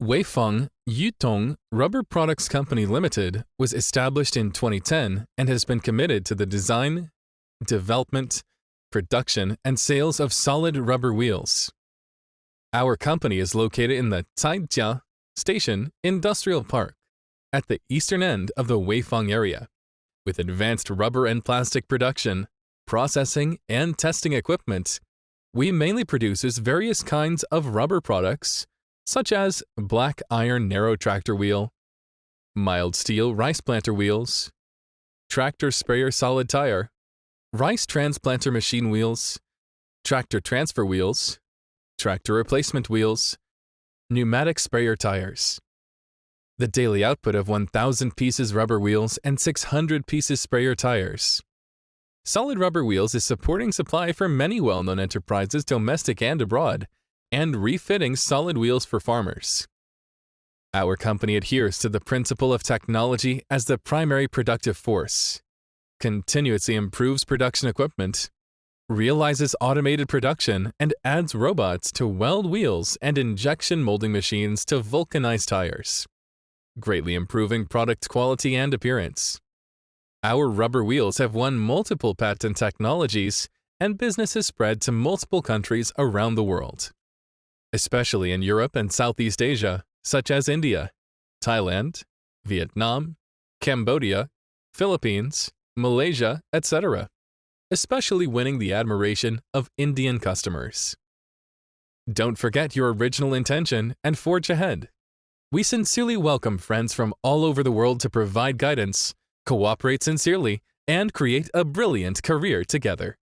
YUTONG Rubber Products Company Limited was established in 2010 and has been committed to the design, development, production, and sales of solid rubber wheels. Our company is located in the Taijia Station Industrial Park at the eastern end of the Weifang area, with advanced rubber and plastic production, processing, and testing equipment. We mainly produce various kinds of rubber products, such as black iron narrow tractor wheel, mild steel rice planter wheels, tractor sprayer solid tire, rice transplanter machine wheels, tractor transfer wheels, tractor replacement wheels, pneumatic sprayer tires. The daily output of 1,000 pieces rubber wheels and 600 pieces sprayer tires. Solid rubber wheels is supporting supply for many well-known enterprises domestic and abroad, and refitting solid wheels for farmers. Our company adheres to the principle of technology as the primary productive force, continuously improves production equipment, realizes automated production, and adds robots to weld wheels and injection molding machines to vulcanize tires, greatly improving product quality and appearance. Our rubber wheels have won multiple patent technologies, and business is spread to multiple countries around the world, especially in Europe and Southeast Asia, such as India, Thailand, Vietnam, Cambodia, Philippines, Malaysia, etc., especially winning the admiration of Indian customers. Don't forget your original intention and forge ahead. We sincerely welcome friends from all over the world to provide guidance, cooperate sincerely, and create a brilliant career together.